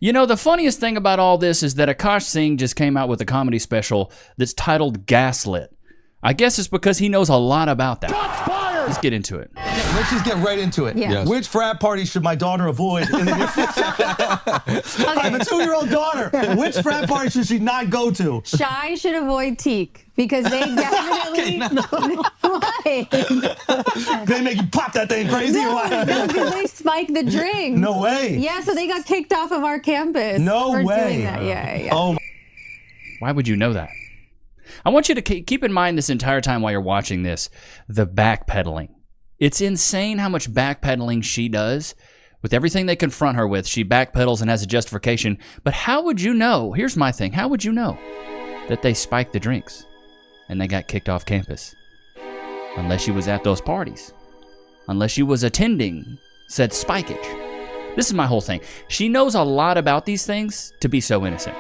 You know, the funniest thing about all this is that Akaash Singh just came out with a comedy special that's titled Gaslit. I guess it's because he knows a lot about that. Let's get into it. Let's just get right into it. Yeah. Yes. Which frat party should my daughter avoid in the near future? I have a 2-year-old daughter. Which frat party should she not go to? Shy should avoid Teak because they definitely. Why? They make you pop that thing crazy or what? No, because they spike the drink. No way. Yeah, so they got kicked off of our campus. No for way. Doing that. Yeah. Oh, Why would you know that? I want you to keep in mind this entire time while you're watching this, the backpedaling. It's insane how much backpedaling she does. With everything they confront her with, she backpedals and has a justification. But how would you know? Here's my thing. How would you know that they spiked the drinks and they got kicked off campus? Unless she was at those parties. Unless she was attending said spikeage. This is my whole thing. She knows a lot about these things to be so innocent.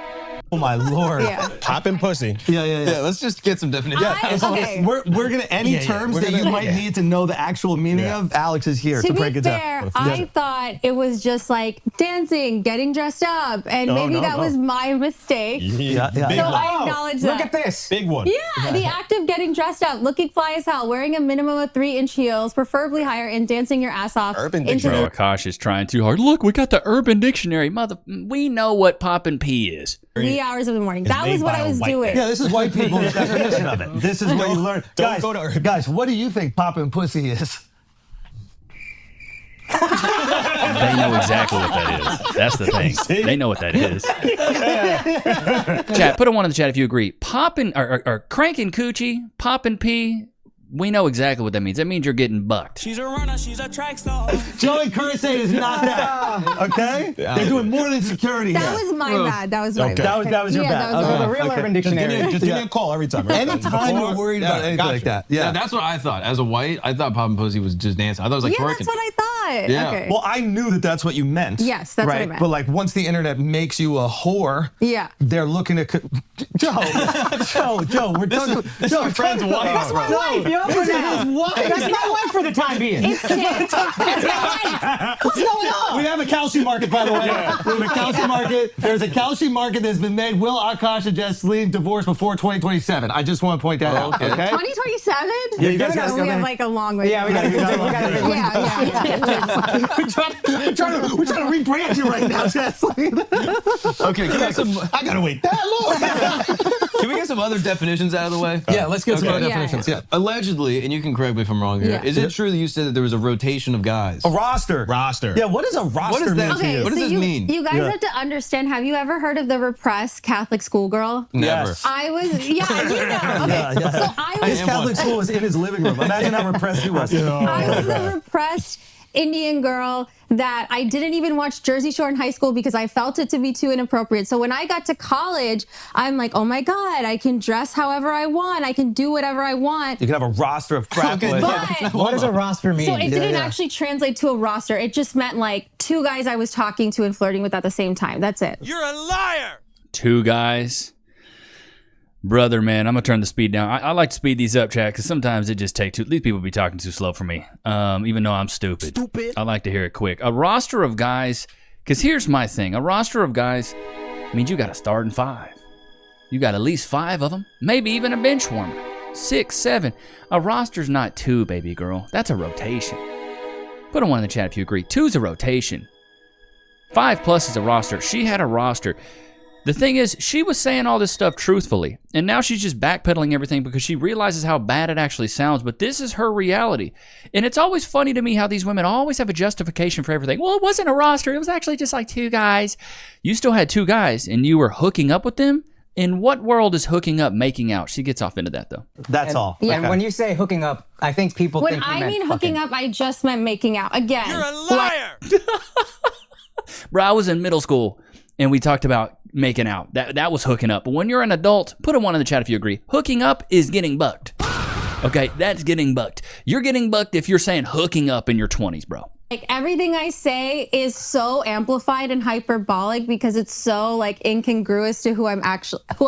oh my Lord. Yeah. Poppin' pussy. Yeah. Let's just get some definitions. Okay. We're gonna any terms that you might need to know the actual meaning of. Alex is here to To break be it fair, down. I thought it was just like dancing, getting dressed up, and maybe that was my mistake. Yeah. So I acknowledge that. Look at this. Big one. Yeah, the act of getting dressed up, looking fly as hell, wearing a minimum of 3-inch heels, preferably higher, and dancing your ass off. Urban into Dictionary. Bro, Akaash is trying too hard. Look, we got the Urban Dictionary. We know what poppin' pee is. the wee hours of the morning. That was made what by I a was white doing. Yeah, this is white people's definition of it. This is what you learn. Don't go to Urban. Guys, what do you think poppin' pussy is? They know exactly what that is. That's the thing. They know what that is. Chat, put a 1 in the chat if you agree. Poppin' or cranking coochie, poppin' pee. We know exactly what that means. That means you're getting bucked. She's a runner, she's a track star. Joey Curtisade is not that. Okay? They're doing more than security That here. was my bad. That was my Okay. bad. That was your Yeah, bad. that was Okay. my The real Okay. Urban Dictionary. Just give me a call every time. Right? Anytime you're worried about anything like that. Yeah. That's what I thought. As a white, I thought poppin' pussy was just dancing. I thought it was like Yeah, twerking. that's what I thought. Yeah. Okay. Well, I knew that that's what you meant. Yes, that's what I right? meant. But like once the internet makes you a whore, Yeah. they're looking at Joe, we're talking. This is my friend's wife. That's my wife, yo. That's my wife for the time being. It's What's going on? We have a calcium market, by the way. We have a calcium market. There's a calcium market that's been made. Will Akaash and Jesseline divorce before 2027? I just want to point that out. Okay. 2027? Yeah, you guys No, gotta we have like a long way. Yeah, we got to Yeah. we're trying to rebrand you right now, Jesseline. Okay, can we get some? I gotta wait that long. Can we get some other definitions out of the way? Yeah, let's get some Okay. other Yeah, definitions. Yeah. Allegedly, and you can correct me if I'm wrong here. Yeah. Is it true that you said that there was a rotation of guys? A roster. Roster. Yeah, what does a roster does that mean to Okay, you? What does so this mean? You guys have to understand, have you ever heard of the repressed Catholic schoolgirl? Never. Yes. I was, you know. Okay, Yeah. so I His was, Catholic school was in his living room. Imagine how repressed he was. I was the repressed Indian girl that I didn't even watch Jersey Shore in high school because I felt it to be too inappropriate. So when I got to college, I'm like, oh my God, I can dress however I want. I can do whatever I want. You can have a roster of frat boys. But What does a roster mean? so it didn't actually translate to a roster. It just meant like 2 guys I was talking to and flirting with at the same time. That's it. You're a liar. 2 guys. Brother, man, I'm going to turn the speed down. I like to speed these up, chat, because sometimes it just takes these people be talking too slow for me, even though I'm stupid. I like to hear it quick. A roster of guys, because here's my thing. A roster of guys means you got to start in 5. You got at least 5 of them, maybe even a bench warmer. 6, 7. A roster's not 2, baby girl. That's a rotation. Put a 1 in the chat if you agree. 2's a rotation. 5 plus is a roster. She had a roster. The thing is, she was saying all this stuff truthfully, and now she's just backpedaling everything because she realizes how bad it actually sounds, but this is her reality. And it's always funny to me how these women always have a justification for everything. Well, it wasn't a roster. It was actually just like 2 guys. You still had 2 guys, and you were hooking up with them? In what world is hooking up making out? She gets off into that, though. That's all. And when you say hooking up, I think people When think you I meant mean hooking fucking. up, I just meant making out. Again. You're a liar. Bro, I was in middle school, and we talked about making out. That was hooking up. But when you're an adult, put a 1 in the chat if you agree. Hooking up is getting bucked. Okay, that's getting bucked. You're getting bucked if you're saying hooking up in your 20s, bro. Like everything I say is so amplified and hyperbolic because it's so like incongruous to who I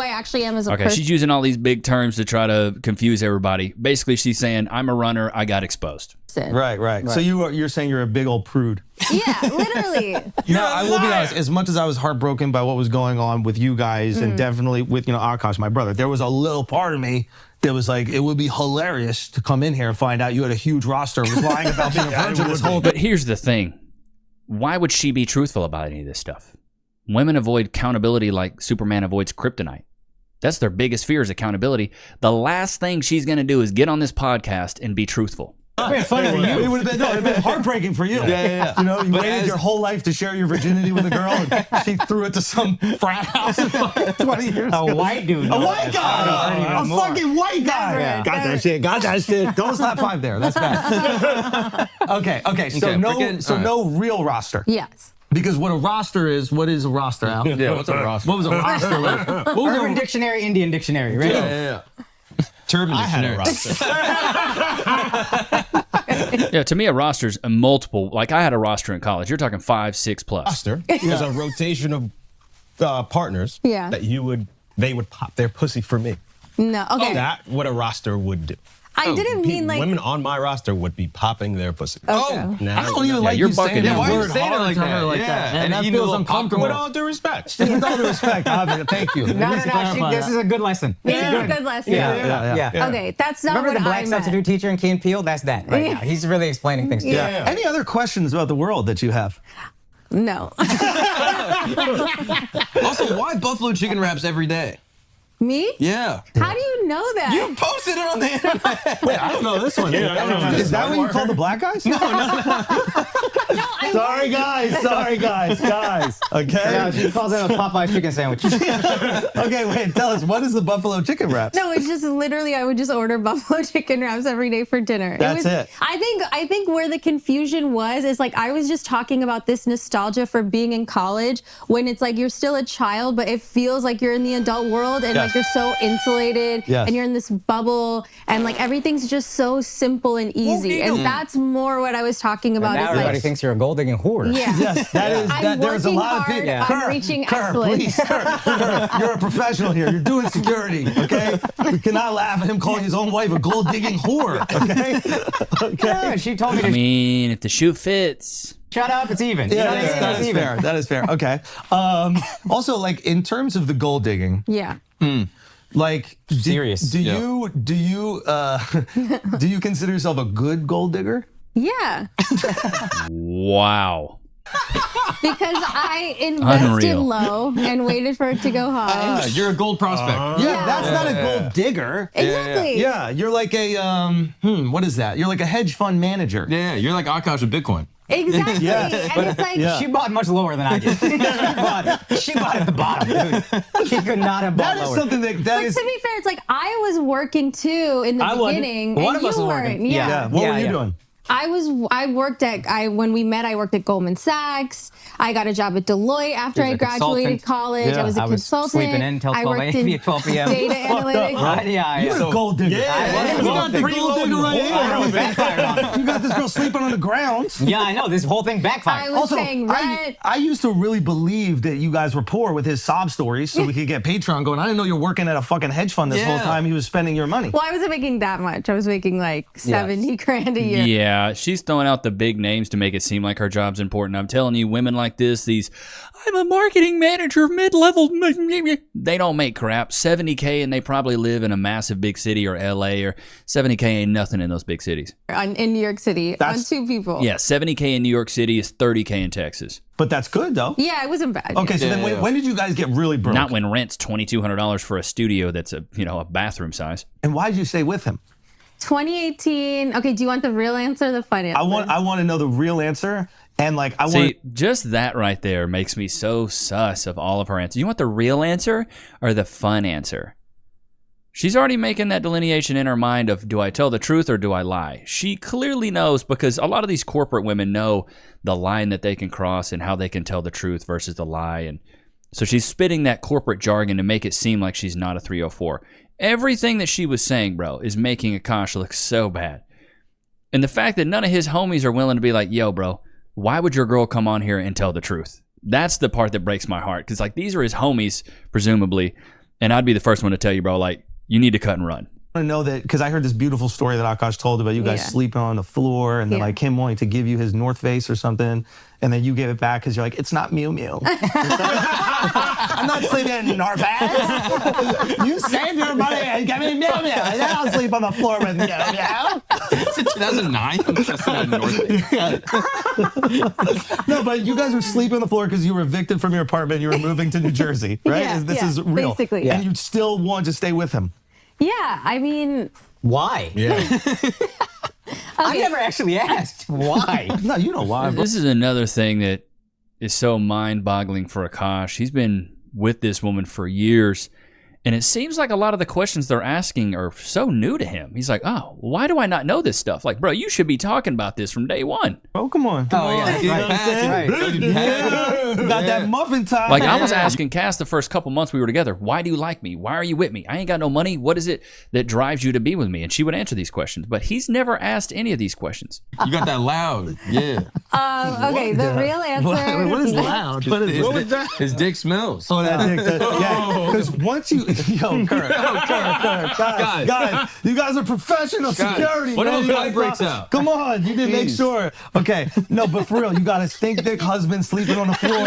actually am as a person. She's using all these big terms to try to confuse everybody. Basically, she's saying, I'm a runner, I got exposed. Right. So you're saying you're a big old prude. Yeah, literally. Now, I will be honest, as much as I was heartbroken by what was going on with you guys and definitely with, Akaash, my brother, there was a little part of me that was like, it would be hilarious to come in here and find out you had a huge roster was lying about being a virgin this whole But here's the thing. Why would she be truthful about any of this stuff? Women avoid accountability like Superman avoids kryptonite. That's their biggest fear is accountability. The last thing she's going to do is get on this podcast and be truthful. It would have been heartbroken for you. Yeah. You waited your whole life to share your virginity with a girl, and she threw it to some frat house in fucking 20 years. A white dude. A white guy. A fucking white guy. Never. Got that shit. Don't slap 5 there. That's bad. Okay. So no real roster. Yes. Because what is a roster, Al? Yeah, what's a roster? What was a roster like? What was Urban Dictionary, Indian Dictionary, right? Yeah. Turban dictionary. Yeah, to me, a roster's a multiple. Like I had a roster in college. You're talking 5, 6 plus. Roster is a rotation of partners that they would pop their pussy for me. No. Okay. That's what a roster would do. I didn't mean like women on my roster would be popping their pussy. Okay. Now, I don't even like you're you saying bucking that out. word Why are you saying it hard like to that? her like Yeah. that. And And that you feels know, uncomfortable. with all due respect. With all due respect, thank you. No. This is a good lesson. this is a good lesson. Yeah. Okay, that's not Remember what the black I meant. substitute teacher in Key and Peele? That's that right now. He's really explaining things to you. Any other questions about the world that you have? No. Also, why buffalo chicken wraps every day? Me? Yeah. How do you know that? You posted it on the internet. Wait, I don't know this one. Is that what you call the black guys? No. Sorry, guys. Okay. Yeah, she calls it a Popeye chicken sandwich. Okay, wait. Tell us, what is the buffalo chicken wrap? No, it's just literally I would just order buffalo chicken wraps every day for dinner. That's it. I think where the confusion was is like I was just talking about this nostalgia for being in college when it's like you're still a child, but it feels like you're in the adult world and like you're so insulated and you're in this bubble and like everything's just so simple and easy. And that's more what I was talking about. Now everybody thinks you're a gold digging whore. Yeah. Yes, that is. I'm There's a working lot of hard, people. I'm reaching Kerr, excellence. please, Kerr, you're a professional here. You're doing security, okay? We cannot laugh at him calling his own wife a gold digging whore, okay? Yeah, she told me to I mean, if the shoe fits. shut up. It's even. Yeah, You know, that is it's even. fair. That is fair. Okay. Also, like in terms of the gold digging, Yeah. like Serious. Do you consider yourself a good gold digger? Yeah. Wow. Because I invested Unreal. low and waited for it to go high. You're a gold prospect. Yeah, that's not a gold digger. Exactly. Yeah, you're like a what is that? You're like a hedge fund manager. Yeah, you're like Akaash with Bitcoin. Exactly. Yeah. And it's like She bought much lower than I did. she bought at the bottom, dude. She could not have bought That is lower. something that But is. to be fair, it's like I was working too in the I wasn't. beginning, One and of you us was weren't. working. Yeah. What were you yeah. doing? When we met, I worked at Goldman Sachs. I got a job at Deloitte after She was I a graduated consultant. college. Yeah. I was a I was consultant. sleeping in till I 12 worked a.m. in 12 p.m. data analytics. Right? Yeah. You're a gold digger. I was. You got the gold digger right I know, here. backfired on me. You got this girl sleeping on the ground. Yeah, I know. This whole thing I backfired. was paying rent. I used to really believe that you guys were poor with his sob stories so we could get Patreon going. I didn't know you were working at a fucking hedge fund this whole Yeah. time he was spending your money. Well, I wasn't making that much. I was making like 70 grand a year. Yeah, she's throwing out the big names to make it seem like her job's important. I'm telling you, women like this, I'm a marketing manager, mid-level, they don't make crap. 70K and they probably live in a massive big city or LA, or 70K ain't nothing in those big cities. In New York City on 2 people. Yeah, 70K in New York City is 30K in Texas. But that's good though. Yeah, it wasn't bad. Okay, so then when did you guys get really broke? Not when rent's $2,200 for a studio that's a bathroom size. And why did you stay with him? 2018. Okay, do you want the real answer or the fun answer? I want to know the real answer. And like I want See, just that right there makes me so sus of all of her answers. You want the real answer or the fun answer? She's already making that delineation in her mind of, do I tell the truth or do I lie? She clearly knows, because a lot of these corporate women know the line that they can cross and how they can tell the truth versus the lie. And so she's spitting that corporate jargon to make it seem like she's not a 304. Everything that she was saying, bro, is making Akaash look so bad. And the fact that none of his homies are willing to be like, yo, bro, why would your girl come on here and tell the truth? That's the part that breaks my heart. Because, like, these are his homies, presumably. And I'd be the first one to tell you, bro, like, you need to cut and run. I know that because I heard this beautiful story that Akaash told about you guys sleeping on the floor and then like him wanting to give you his North Face or something, and then you gave it back because you're like, it's not Mew Mew. I'm not sleeping in North Face. You saved your money and gave me Mew Mew. And then I'll sleep on the floor with Mew Mew. It's 2009. I'm just in North. No, but you guys were sleeping on the floor because you were evicted from your apartment. You were moving to New Jersey, right? Yeah, This is real. basically. And you still want to stay with him. Yeah, I mean, Why? Yeah. I never actually asked why. No, you know why. This is another thing that is so mind-boggling for Akaash. He's been with this woman for years, and it seems like a lot of the questions they're asking are so new to him. He's like, oh, why do I not know this stuff? Like, bro, you should be talking about this from day one. Oh, come on. Oh, yeah. You know what I'm saying? Got that muffin top. Like, I was asking Cass the first couple months we were together, why do you like me? Why are you with me? I ain't got no money. What is it that drives you to be with me? And she would answer these questions, but he's never asked any of these questions. You got that loud. Yeah. okay, the real answer. What is loud? What is that? His dick smells. Oh, that dick. Yeah, because once you, yo, Kurt, guys, you guys are professional security. What man. if a You guy guys breaks got- out? Come on, you didn't make sure. Okay, no, but for real, you got a stink dick husband sleeping on the floor.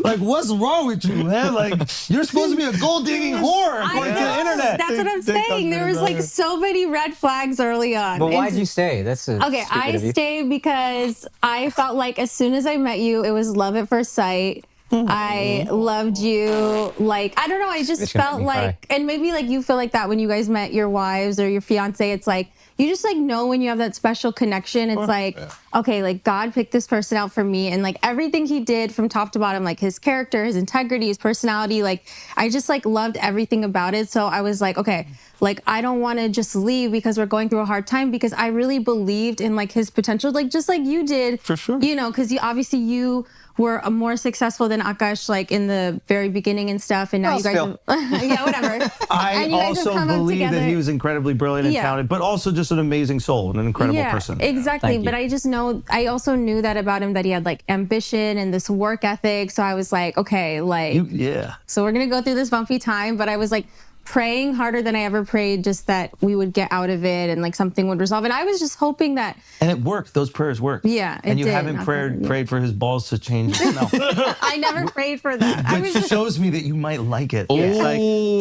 like, what's wrong with you, man? Like, you're supposed to be a gold digging whore according to the internet. That's what I'm saying. There was like so many red flags early on. But why'd And- you stay? That's Okay, I stayed because I felt like as soon as I met you, it was love at first sight. I loved you. Like, I don't know, I just It's gonna felt make me cry. like, and maybe like you feel like that when you guys met your wives or your fiance. It's like, you just like know when you have that special connection. It's like, okay, like God picked this person out for me. And like everything he did from top to bottom, like his character, his integrity, his personality, like I just like loved everything about it. So I was like, okay, like I don't want to just leave because we're going through a hard time, because I really believed in like his potential, like just like you did. For sure. You know, because you were more successful than Akaash like in the very beginning and stuff. And now you guys still. yeah, whatever. I And you guys have also come up believe that together. he was incredibly brilliant and Yeah. talented, but also just an amazing soul and an incredible person. Exactly. Thank But you. I also knew that about him, that he had like ambition and this work ethic. So I was like, okay, like, Yeah. so we're going to go through this bumpy time. But I was like praying harder than I ever prayed, just that we would get out of it and like something would resolve. And I was just hoping that. And it worked. Those prayers worked. Yeah, it And you did. haven't prayed for his balls to change the smell. I never prayed for that. I was Which just, shows me that you might like it. It's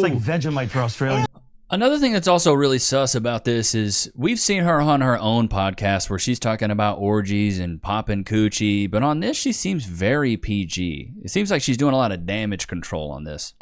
like Vegemite for Australia. Another thing that's also really sus about this is we've seen her on her own podcast where she's talking about orgies and popping coochie, but on this she seems very PG. It seems like she's doing a lot of damage control on this.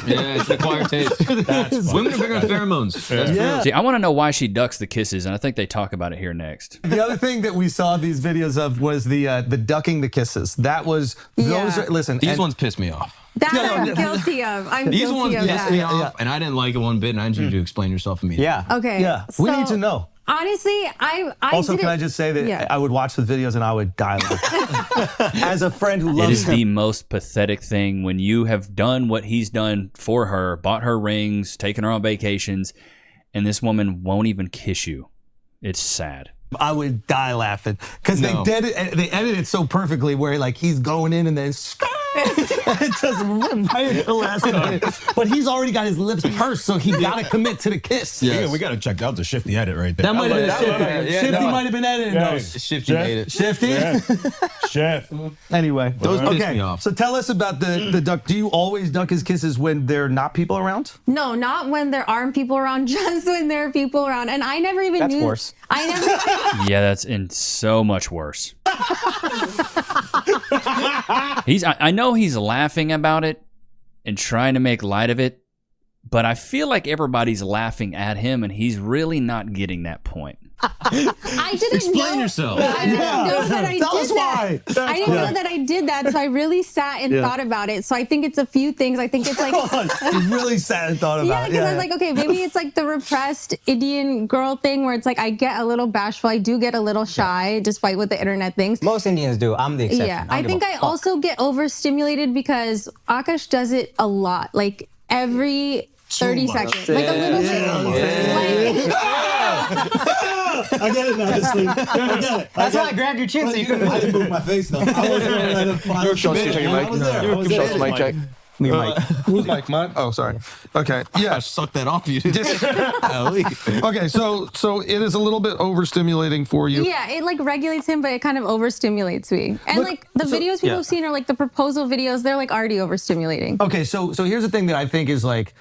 Yeah, it's acquired taste. Women are big on pheromones. That's true. See, I want to know why she ducks the kisses, and I think they talk about it here next. The other thing that we saw these videos of was the ducking the kisses. That was those. Yeah. Are, listen, These and- ones piss me off. that I'm guilty of. I'm These guilty ones of pissed that. me off, and I didn't like it one bit, and I need you to explain yourself immediately. Yeah. Okay. Yeah, we need so, to know. Honestly, I Also, didn't, can I just say that Yeah. I would watch the videos and I would die laughing. As a friend who It loves is him. the most pathetic thing when you have done what he's done for her, bought her rings, taken her on vacations, and this woman won't even kiss you. It's sad. I would die laughing because No. they edited it so perfectly where like he's going in and then it just right at the last minute. But he's already got his lips pursed, so he got to commit to the kiss. Yes. Yeah, we got to check out the Shifty edit right there. That might have been That Shifty. yeah, Shifty no. might have been editing those. Shifty made it. Shifty? Chef. Anyway, Those piss okay. me off. So tell us about the duck. Do you always duck his kisses when there are not people around? No, not when there aren't people around, just when there are people around. And I never even That's knew. worse. I never. Yeah, that's so much worse. I know he's laughing about it and trying to make light of it, but I feel like everybody's laughing at him and he's really not getting that point. I didn't Explain know. yourself. I didn't know that I Tell did us that. why. I didn't know that I did that, so I really sat and thought about it. So I think it's a few things. I think it's like. You really sat and thought about Yeah, it. because I was like, okay, maybe it's like the repressed Indian girl thing where it's like I get a little bashful, I do get a little shy, despite what the internet thinks. Most Indians do. I'm the exception. Yeah, don't I give think a I fuck. also get overstimulated because Akaash does it a lot, like every 30 seconds, like a little bit. Like, I get it now. Just sleep. I get it. That's why I grabbed your chin so you couldn't. I didn't move my face though. I wasn't gonna let him fly. I was there. I was there. Mic check. Who's Mike? Mine? Oh, sorry. Okay. Yeah. Suck that off you. Okay. So it is a little bit overstimulating for you. Yeah, it like regulates him, but it kind of overstimulates me. And like the videos people have seen are like the proposal videos. They're like already overstimulating. Okay. So here's the thing that I think is like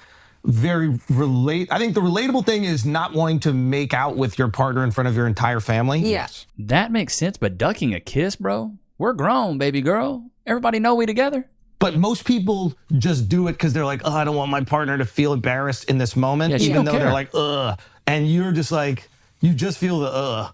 very I think the relatable thing is not wanting to make out with your partner in front of your entire family. Yes. That makes sense, but ducking a kiss, bro? We're grown, baby girl. Everybody know we together. But most people just do it because they're like, oh, I don't want my partner to feel embarrassed in this moment, Yeah, she even don't though care. they're like, ugh. And you're just like, you just feel the ugh.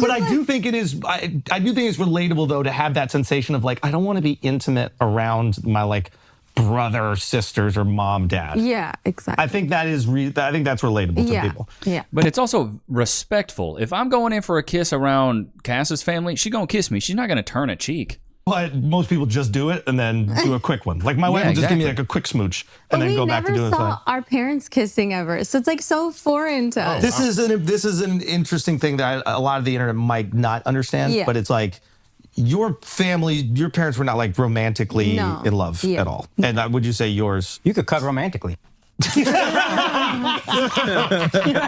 But I do think it is, I do think it's relatable though to have that sensation of like, I don't want to be intimate around my like brother, sisters, or mom, dad. Yeah, exactly. I think that is, I think that's relatable to people. Yeah. But it's also respectful. If I'm going in for a kiss around Cass's family, she gonna kiss me. She's not gonna turn a cheek. But most people just do it and then do a quick one. Like my wife will just give me like a quick smooch and then go back to doing we the never thing. saw our parents kissing ever, so it's like so foreign to us. This is an interesting thing that a lot of the internet might not understand. Yeah. But it's like your family, your parents were not like romantically No. in love Yeah. at all. And would you say yours? You could cut romantically. You know what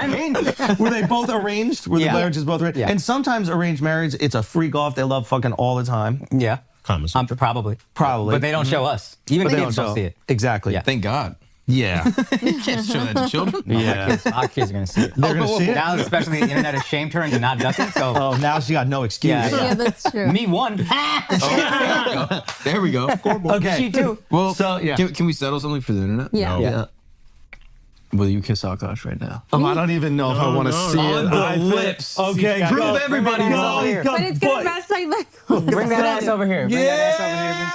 I mean? Were they both arranged? Were the marriages both arranged? Yeah. And sometimes arranged marriage, it's a freak off. They love fucking all the time. Yeah. Probably. But they don't show us. Even But they kids don't see it. Exactly. Yeah. Thank God. Yeah. You can't show that to children. Yeah. Our kids are going to see it. They're gonna see it? Now, especially the internet has shamed her into not ducking, so. Oh, now she got no excuse. Yeah, Yeah, that's true. Me one. There we go. Okay. She too. Well, So, yeah. can we settle something for the internet? Yeah. Yeah. Will you kiss Akaash right now? Oh, I don't even know if I want to see it. I think- lips. Okay, Prove go. everybody Go. wrong here. But it's gonna mess my leg. Bring that ass over here. Bring that ass over here.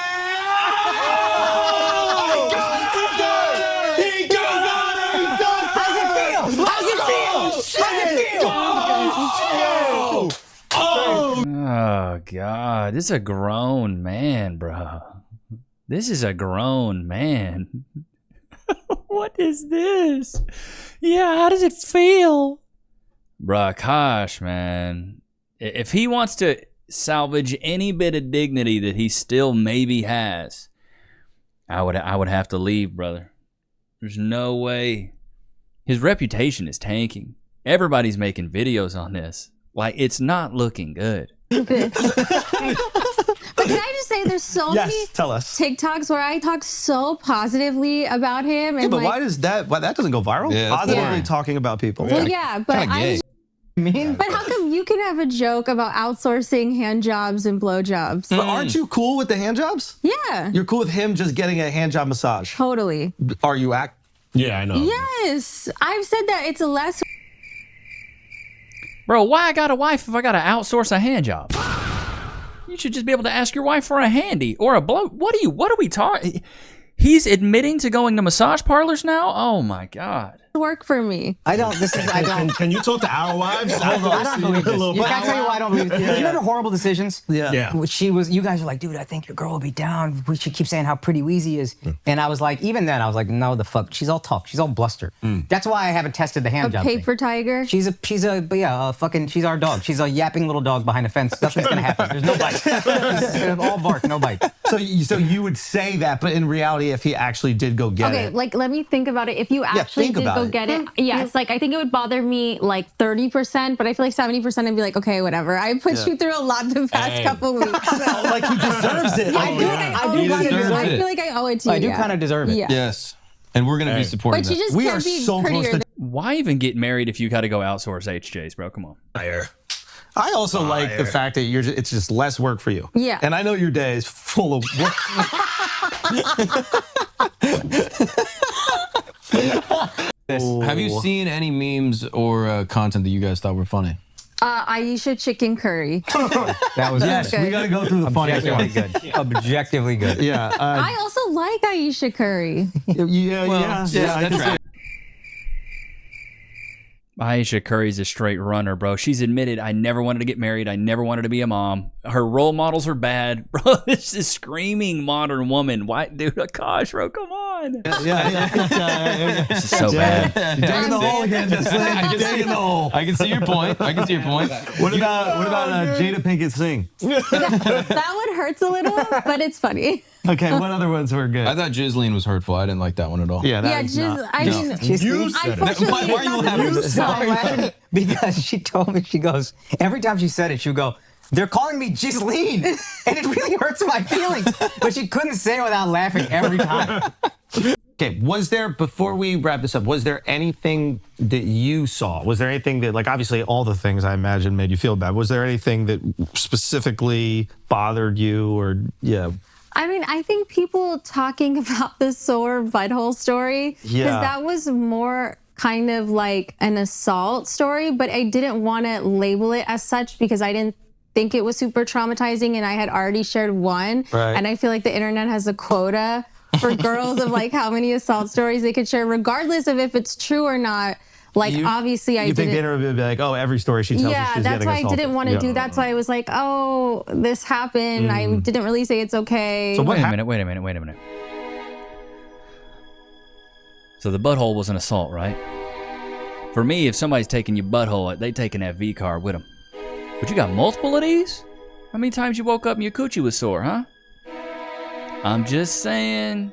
Oh, God. This is a grown man, bro. This is a grown man. What is this? Yeah, how does it feel? Bruh, Akaash, man. If he wants to salvage any bit of dignity that he still maybe has, I would have to leave, brother. There's no way. His reputation is tanking. Everybody's making videos on this. Like, it's not looking good. But can I just say, there's so many Tell us. TikToks where I talk so positively about him, and Yeah, but like, why does that? Why that doesn't go viral? Yeah, that's Positively boring. talking about people. well, yeah, but Kinda I gay. was. Mean? But how come you can have a joke about outsourcing hand jobs and blow jobs? But aren't you cool with the hand jobs? Yeah, You're cool with him just getting a hand job massage. totally. Are you act? Yeah, I know. Yes, I've said that it's a less. Bro, why I got a wife if I got to outsource a hand job? You should just be able to ask your wife for a handy or a blow. What are we talking? He's admitting to going to massage parlors now? Oh my God. Work for me. I don't. I don't. Can you talk to our wives? I don't believe this. You can I tell you why I don't believe this? You know the horrible decisions? Yeah. Yeah. She was, you guys are like, dude, I think your girl will be down. She keeps saying how pretty Wheezy is. And I was like, even then, I was like, no, the fuck. She's all talk. She's all bluster. That's why I haven't tested the hand A job thing. paper tiger. She's our dog. She's a yapping little dog behind a fence. Nothing's gonna happen. There's no bite. It's all bark, no bite. So you would say that, but in reality, if he actually did go get Okay, it. like let me think about it. If you actually think did about go it. get it, yes, like I think it would bother me like 30%, but I feel like 70% I'd be like, okay, whatever. I put you through a lot the past couple weeks. Oh, like he deserves it. I do. I He deserves I it. feel like I owe it to you. I do yeah. kind of deserve it. Yeah. Yes. And we're going to be supporting But you that. just We can't are be so close prettier to- than Why even get married if you got to go outsource HJs, bro? Come on. I also like the fact that it's just less work for you. Yeah. And I know your day is full of work. Have you seen any memes or content that you guys thought were funny? Aisha chicken curry. That was Yes, good. we got to go through the funniest objectively ones. good. Objectively good. Yeah. I also like Aisha curry. Yeah. that's right. Aisha Curry's a straight runner, bro. She's admitted, I never wanted to get married. I never wanted to be a mom. Her role models are bad. Bro, this is screaming modern woman. Why, dude, Akaash, bro, come on. Yeah. This is so bad. You're digging the hole again, just like digging the hole. I can see your point. What about Jada Pinkett Singh? That one hurts a little, but it's funny. Okay, what other ones were good? I thought Ghislaine was hurtful. I didn't like that one at all. Yeah, Yeah, that's just not. I mean, You said it. unfortunately, Why are you laughing? No, I'm laughing because she told me, she goes, every time she said it, she would go, they're calling me Ghislaine. And it really hurts my feelings. But she couldn't say it without laughing every time. Okay, was there, before we wrap this up, was there anything that you saw? Was there anything that, like, obviously all the things I imagine made you feel bad. Was there anything that specifically bothered you or, yeah? I mean, I think people talking about the sore butthole story, because Yeah. that was more kind of like an assault story, but I didn't want to label it as such because I didn't think it was super traumatizing and I had already shared one. Right. And I feel like the internet has a quota for girls of like how many assault stories they could share, regardless of if it's true or not. Like, obviously, I You think the didn't. internet would be like, oh, every story she tells us Yeah, she's that's getting why assaulted. I didn't want to do. That's why I was like, oh, this happened. I didn't really say it's okay. So what Wait a minute. So the butthole was an assault, right? For me, if somebody's taking your butthole, they taking that V card with them. But you got multiple of these? How many times you woke up and your coochie was sore, huh? I'm just saying.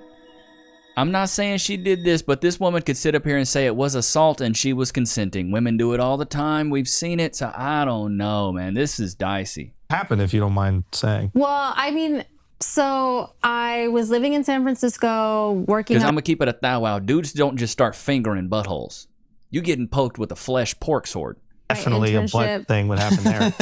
I'm not saying she did this, but this woman could sit up here and say it was assault and she was consenting. Women do it all the time. We've seen it, so I don't know, man. This is dicey. happened, if you don't mind saying? Well, I mean, so I was living in San Francisco working Because I'm on. going to keep it a thou wow. Dudes don't just start fingering buttholes. You getting poked with a flesh pork sword. Definitely a butt internship. thing would happen there. Not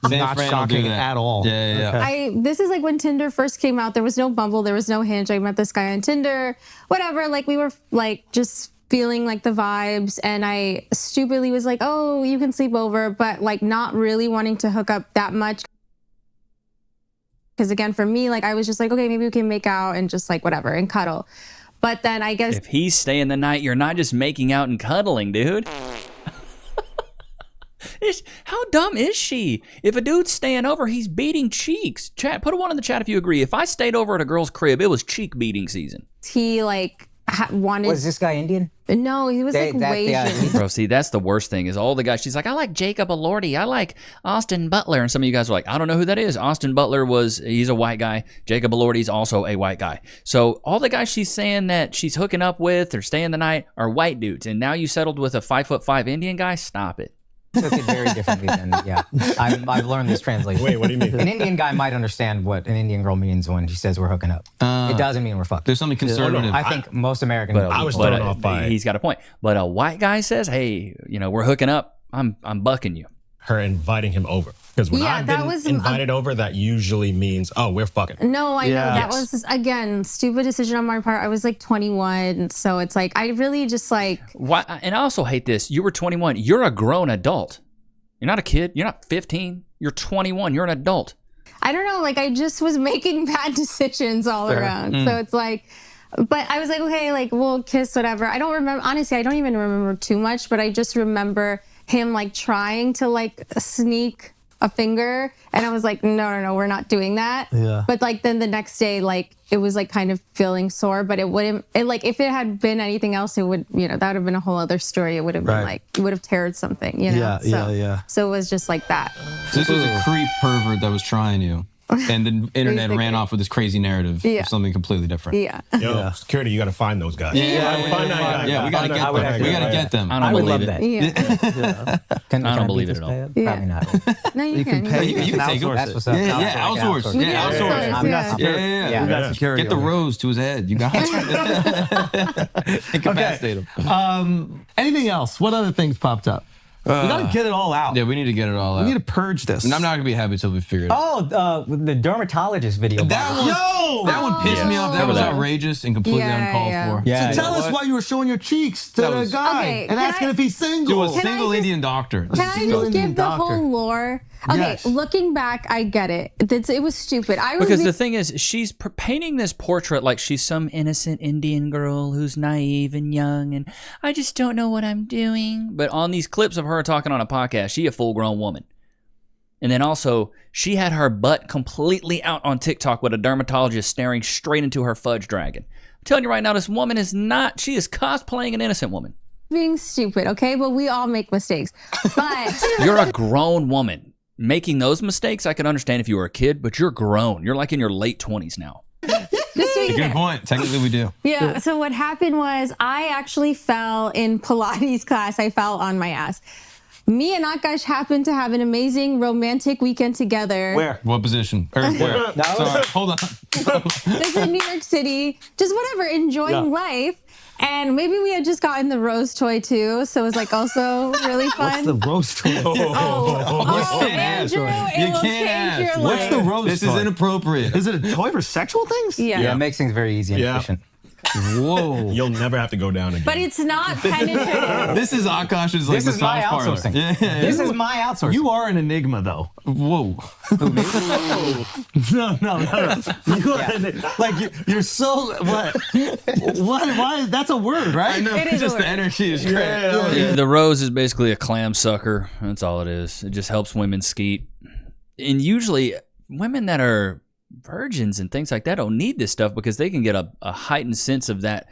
Fran will do shocking that. at all. Yeah. This is like when Tinder first came out. There was no Bumble, there was no Hinge. I met this guy on Tinder, whatever. Like we were like just feeling like the vibes, and I stupidly was like, "Oh, you can sleep over," but like not really wanting to hook up that much. Because again, for me, like I was just like, okay, maybe we can make out and just like whatever and cuddle. But then I guess If he's staying the night, you're not just making out and cuddling, dude. How dumb is she? If a dude's staying over, he's beating cheeks. Chat, put a one in the chat if you agree. If I stayed over at a girl's crib, it was cheek beating season. he like wanted. Was this guy Indian? No, he was like Asian. Bro, see, that's the worst thing is all the guys. She's like, I like Jacob Elordi. I like Austin Butler. And some of you guys are like, I don't know who that is. Austin Butler he's a white guy. Jacob Elordi's also a white guy. So all the guys she's saying that she's hooking up with or staying the night are white dudes. And now you settled with a 5'5" Indian guy? Stop it. Took it very differently than, yeah. I've learned this translation. Wait, what do you mean? An Indian guy might understand what an Indian girl means when she says we're hooking up. It doesn't mean we're fucking. There's something conservative. I think most American I was thrown off by it. He's got a point. But a white guy says, hey, we're hooking up. I'm bucking you. Her inviting him over. Because when Yeah, I've that been was- invited over, that usually means, oh, we're fucking. No, I know Yeah. that Yes. was again stupid decision on my part. I was like 21, so it's like I really just like Why? And I also hate this. You were 21. You're a grown adult. You're not a kid. You're not 15. You're 21. You're an adult. I don't know, like I just was making bad decisions all around. So it's like, but I was like, okay, like we'll kiss, whatever. I don't remember, honestly, I don't even remember too much, but I just remember him like trying to like sneak a finger, and I was like, no, we're not doing that. Yeah. But like then the next day, like it was like kind of feeling sore, but it wouldn't. It like if it had been anything else, it would, that would have been a whole other story. It would have been Right. like it would have teared something, Yeah, So, yeah. So it was just like that. So this was a creep pervert that was trying you. And the internet ran Basically. off with this crazy narrative Yeah. of something completely different. Yeah. Yo, security, you got to find those guys. Yeah, Find that guy. Yeah, we gotta Find get that them. guy. We gotta get them. I don't would believe love it. that. Yeah. Can I don't I believe beat it this at all. guy up? Yeah. Probably not. No, you can. You can take him. That's what's up. Yeah, outsource. We Yeah, can outsource. outsource, We got yeah. security. Yeah. We got Yeah. security. Get the over here. rose to his head. You got it. Incapacitate him. Anything else? What other things popped up? We gotta get it all out. Yeah, we need to get it all out. We need to purge this. And I'm not gonna be happy until we figure it out. Oh, the dermatologist video. That one, that one pissed me off. That was outrageous and completely uncalled for. Yeah. So tell us why you were showing your cheeks to the guy Okay, and asking if he's single. To a single Indian doctor. Can I just give the whole lore? Okay, Yes. looking back, I get it. It was stupid. Because the thing is, she's painting this portrait like she's some innocent Indian girl who's naive and young, and I just don't know what I'm doing. But on these clips of her talking on a podcast, she a full-grown woman. And then also, she had her butt completely out on TikTok with a dermatologist staring straight into her fudge dragon. I'm telling you right now, this woman is not, she is cosplaying an innocent woman. being stupid, okay? But we all make mistakes. But You're a grown woman. Making those mistakes, I can understand if you were a kid, but you're grown. You're like in your late 20s now. That's a good point. Technically, we do. Yeah. So what happened was I actually fell in Pilates class. I fell on my ass. Me and Akaash happened to have an amazing romantic weekend together. Where? What position? Or where? Sorry, hold on. This is in New York City. Just whatever, enjoying life. And maybe we had just gotten the rose toy too, so it was like also really fun. What's the rose toy? Andrew, it will change your life. What's the rose This toy? is inappropriate. Is it a toy for sexual things? Yeah. It makes things very easy and efficient. Whoa. You'll never have to go down again. But it's not penetrative. This is Akaash's like This is my massage parlor. outsourcing. Yeah. This is my outsourcing. You are an enigma, though. Whoa. No. You are like you're so what? Why? That's a word, right? I know. It is Just a the word. energy is great. The rose is basically a clam sucker. That's all it is. It just helps women skeet. And usually, women that are virgins and things like that don't need this stuff because they can get a heightened sense of that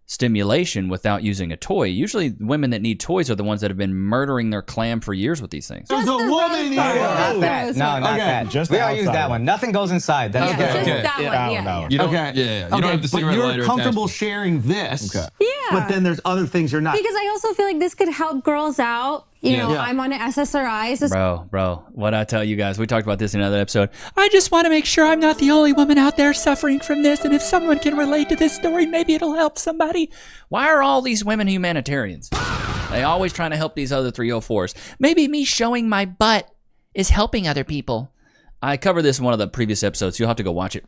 stimulation without using a toy. Usually, women that need toys are the ones that have been murdering their clam for years with these things. There's a woman here. Not that. No, not that. just we the all use outside that one. one. Nothing goes inside. That's Yeah, good. just Okay. that one. Yeah. You don't, Okay. yeah. You don't have the but cigarette you're lighter comfortable attached. sharing this. Okay. Yeah. But then there's other things you're not. Because I also feel like this could help girls out. You know, Yeah. I'm on an SSRI. Bro, what I tell you guys, we talked about this in another episode. I just want to make sure I'm not the only woman out there suffering from this, and if someone can relate to this story, maybe it'll help somebody. Why are all these women humanitarians? They always trying to help these other 304s. Maybe me showing my butt is helping other people. I covered this in one of the previous episodes. You'll have to go watch it.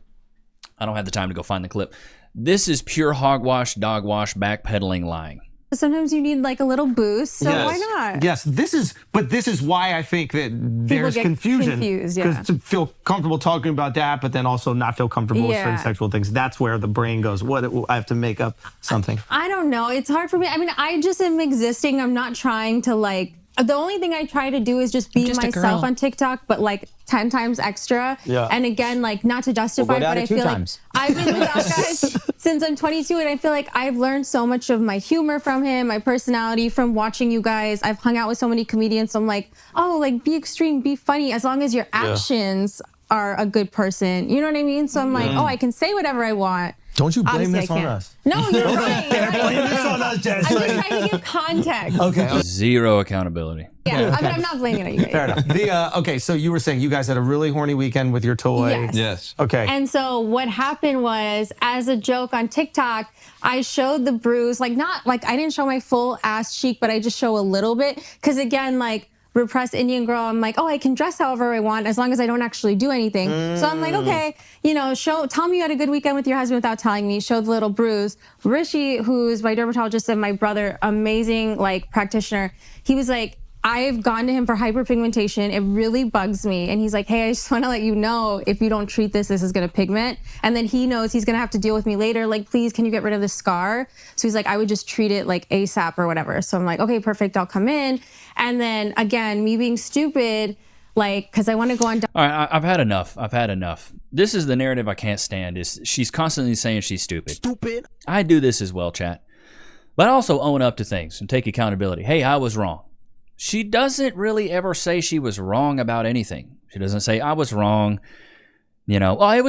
I don't have the time to go find the clip. This is pure hogwash, dogwash, backpedaling lying. Sometimes you need like a little boost, so Yes. why not? Yes, this is why I think that there's get confusion. confused, yeah. Because to feel comfortable talking about that, but then also not feel comfortable with certain Yeah. sexual things. That's where the brain goes. I have to make up something. I don't know. It's hard for me. I mean, I just am existing. I'm not trying to like. The only thing I try to do is just be Just a myself girl. on TikTok, but like 10 times extra. Yeah. And again, like not to justify, We'll go down but to I 2 feel times. like I've been with that guy since I'm 22, and I feel like I've learned so much of my humor from him, my personality from watching you guys. I've hung out with so many comedians. So I'm like, oh, like be extreme, be funny, as long as your actions are a good person. You know what I mean? So I'm like, oh, I can say whatever I want. Don't you blame Obviously, this I on can't. us. No, you're right. You're right. Blame this on us, Jess. I'm just trying to give context. Okay. Zero accountability. Yeah, I mean, I'm not blaming it on you guys. Fair enough. Okay, so you were saying you guys had a really horny weekend with your toy. Yes. Yes. Okay. And so what happened was, as a joke on TikTok, I showed the bruise, like not like I didn't show my full ass cheek, but I just show a little bit. Because again, like repressed Indian girl, I'm like, oh, I can dress however I want as long as I don't actually do anything. So I'm like, okay, you know, tell me you had a good weekend with your husband without telling me. Show the little bruise. Rishi, who's my dermatologist and my brother, amazing like practitioner, he was like, I've gone to him for hyperpigmentation. It really bugs me. And he's like, hey, I just want to let you know, if you don't treat this, this is going to pigment. And then he knows he's going to have to deal with me later. Like, please, can you get rid of this scar? So he's like, I would just treat it like ASAP or whatever. So I'm like, okay, perfect. I'll come in. And then again, me being stupid, like, because I want to go on. All right, I've had enough. I've had enough. This is the narrative I can't stand. Is she's constantly saying she's stupid. Stupid. I do this as well, chat. But I also own up to things and take accountability. Hey, I was wrong. She doesn't really ever say she was wrong about anything. She doesn't say, I was wrong. You know, well, it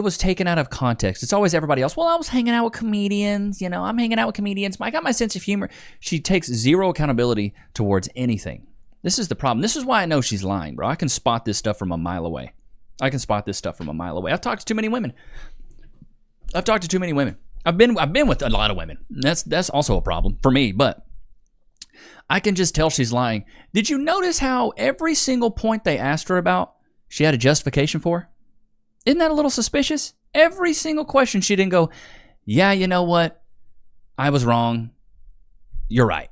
was taken out of context. It's always everybody else. Well, I was hanging out with comedians. You know, I'm hanging out with comedians. I got my sense of humor. She takes zero accountability towards anything. This is the problem. This is why I know she's lying, bro. I can spot this stuff from a mile away. I've talked to too many women. I've been with a lot of women. That's also a problem for me, but I can just tell she's lying. Did you notice how every single point they asked her about, she had a justification for? Isn't that a little suspicious? Every single question, she didn't go, yeah, you know what? I was wrong. You're right.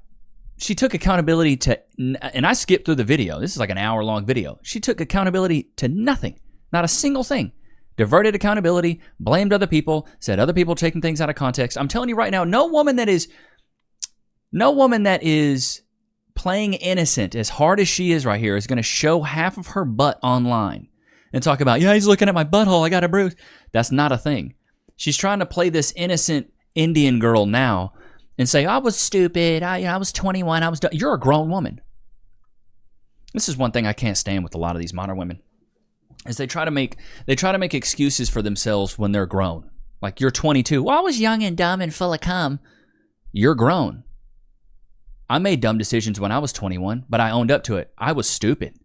She took accountability to, and I skipped through the video. This is like an hour-long video. She took accountability to nothing. Not a single thing. Diverted accountability, blamed other people, said other people taking things out of context. I'm telling you right now, no woman that is playing innocent as hard as she is right here is going to show half of her butt online and talk about, yeah, he's looking at my butthole, I got a bruise. That's not a thing. She's trying to play this innocent Indian girl now and say, I was stupid, I was 21, I was dumb. You're a grown woman. This is one thing I can't stand with a lot of these modern women, is they try to make excuses for themselves when they're grown. Like, you're 22. Well, I was young and dumb and full of cum. You're grown. I made dumb decisions when I was 21, but I owned up to it. I was stupid.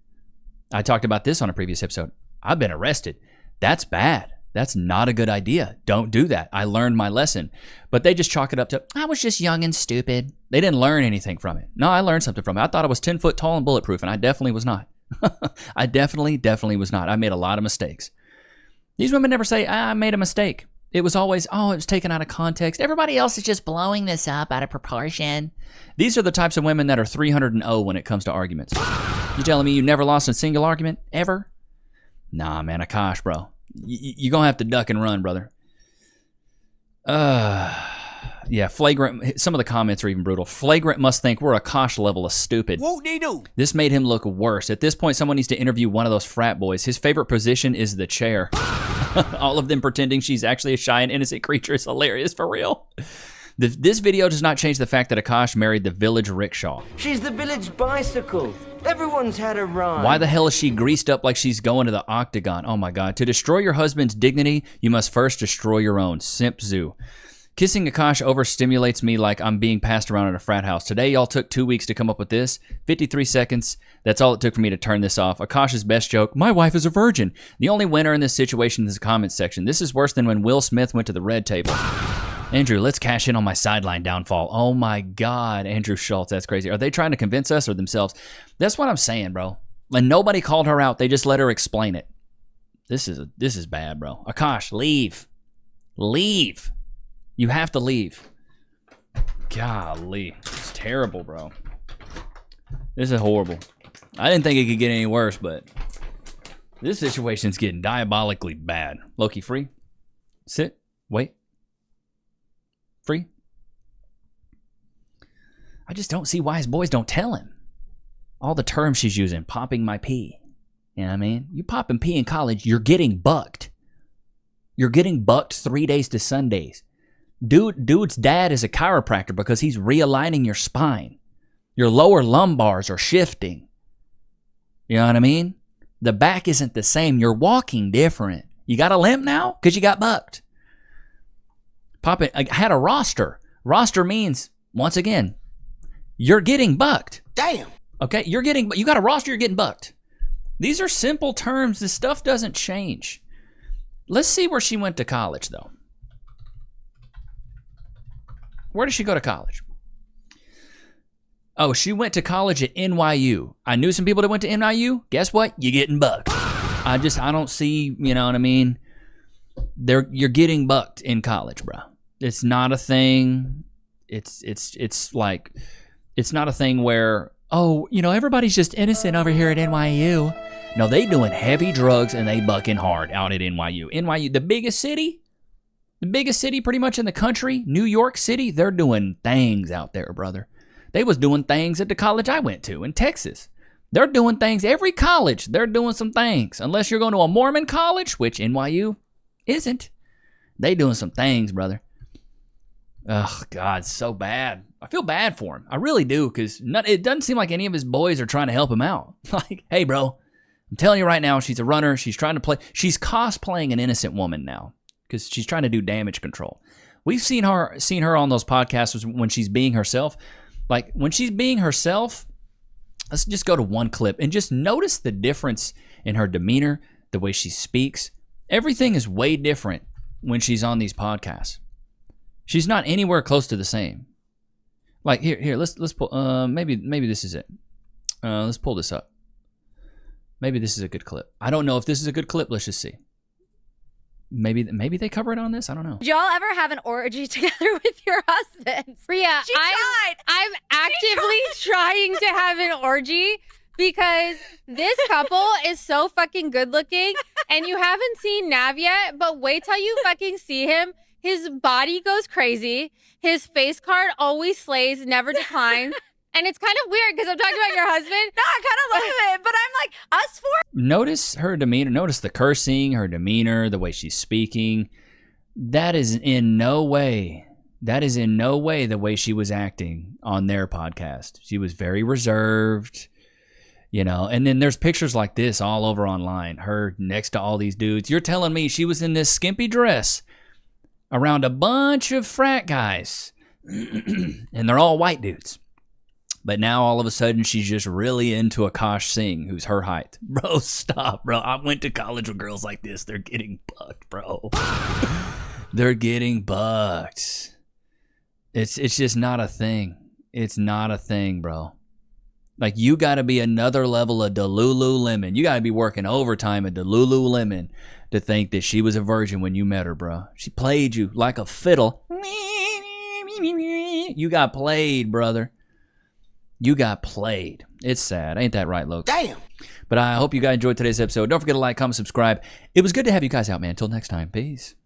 I talked about this on a previous episode. I've been arrested. That's bad. That's not a good idea. Don't do that. I learned my lesson. But they just chalk it up to, I was just young and stupid. They didn't learn anything from it. No, I learned something from it. I thought I was 10 foot tall and bulletproof, and I definitely was not. I definitely was not. I made a lot of mistakes. These women never say, I made a mistake. It was always, oh, it was taken out of context. Everybody else is just blowing this up out of proportion. These are the types of women that are 300-0 when it comes to arguments. You telling me you never lost a single argument? Ever? Nah, man, Akaash, bro. You're going to have to duck and run, brother. Yeah, flagrant. Some of the comments are even brutal. Flagrant must think we're Akaash level of stupid. Whoop-de-doo. This made him look worse. At this point, someone needs to interview one of those frat boys. His favorite position is the chair. All of them pretending she's actually a shy and innocent creature is hilarious, for real. This video does not change the fact that Akaash married the village rickshaw. She's the village bicycle. Everyone's had a ride. Why the hell is she greased up like she's going to the octagon? Oh my God. To destroy your husband's dignity, you must first destroy your own. Simp Zoo. Kissing Akaash overstimulates me like I'm being passed around at a frat house. Today, y'all took 2 weeks to come up with this. 53 seconds. That's all it took for me to turn this off. Akaash's best joke, my wife is a virgin. The only winner in this situation is the comments section. This is worse than when Will Smith went to the red table. Andrew, let's cash in on my sideline downfall. Oh my God, Andrew Schultz, that's crazy. Are they trying to convince us or themselves? That's what I'm saying, bro. And nobody called her out. They just let her explain it. This is bad, bro. Akaash, leave. Leave. You have to leave. Golly. It's terrible, bro. This is horrible. I didn't think it could get any worse, but this situation's getting diabolically bad. Loki, free. Sit. Wait. Free. I just don't see why his boys don't tell him. All the terms she's using. Popping my pee. You know what I mean? You popping pee in college, you're getting bucked. You're getting bucked 3 days to Sundays. Dude's dad is a chiropractor because he's realigning your spine. Your lower lumbars are shifting. You know what I mean? The back isn't the same. You're walking different. You got a limp now? Because you got bucked. I had a roster. Roster means, once again, you're getting bucked. Damn. Okay? You got a roster, you're getting bucked. These are simple terms. This stuff doesn't change. Let's see where she went to college, though. Where did she go to college? Oh, she went to college at NYU. I knew some people that went to NYU. Guess what? You're getting bucked. I don't see, you know what I mean? You're getting bucked in college, bro. It's not a thing. It's not a thing where, oh, you know, everybody's just innocent over here at NYU. No, they doing heavy drugs and they bucking hard out at NYU. NYU, the biggest city pretty much in the country, New York City, they're doing things out there, brother. They was doing things at the college I went to in Texas. They're doing things, every college, they're doing some things. Unless you're going to a Mormon college, which NYU isn't. They doing some things, brother. Oh, God, so bad. I feel bad for him. I really do, because it doesn't seem like any of his boys are trying to help him out. Like, hey, bro, I'm telling you right now, she's a runner. She's trying to play. She's cosplaying an innocent woman now because she's trying to do damage control. We've seen her on those podcasts when she's being herself. Like, when she's being herself, let's just go to one clip and just notice the difference in her demeanor, the way she speaks. Everything is way different when she's on these podcasts. She's not anywhere close to the same. Like here, let's pull. Maybe this is it. Let's pull this up. Maybe this is a good clip. I don't know if this is a good clip. Let's just see. Maybe they cover it on this. I don't know. Did y'all ever have an orgy together with your husbands? Rhea, I'm actively trying to have an orgy because this couple is so fucking good looking, and you haven't seen Nav yet, but wait till you fucking see him. His body goes crazy. His face card always slays, never declines. And it's kind of weird because I'm talking about your husband. No, I kind of love it, but I'm like, us four. Notice her demeanor. Notice the cursing, her demeanor, the way she's speaking. That is in no way the way she was acting on their podcast. She was very reserved, you know. And then there's pictures like this all over online. Her next to all these dudes. You're telling me she was in this skimpy dress around a bunch of frat guys, and they're all white dudes. But now all of a sudden she's just really into Akaash Singh, who's her height. Bro, stop, bro. I went to college with girls like this. They're getting bucked, bro. They're getting bucked. It's just not a thing. It's not a thing, bro. Like, you got to be another level of Delululemon. You got to be working overtime at Delululemon to think that she was a virgin when you met her, bro. She played you like a fiddle. You got played, brother. You got played. It's sad. Ain't that right, Logan? Damn. But I hope you guys enjoyed today's episode. Don't forget to like, comment, subscribe. It was good to have you guys out, man. Until next time. Peace.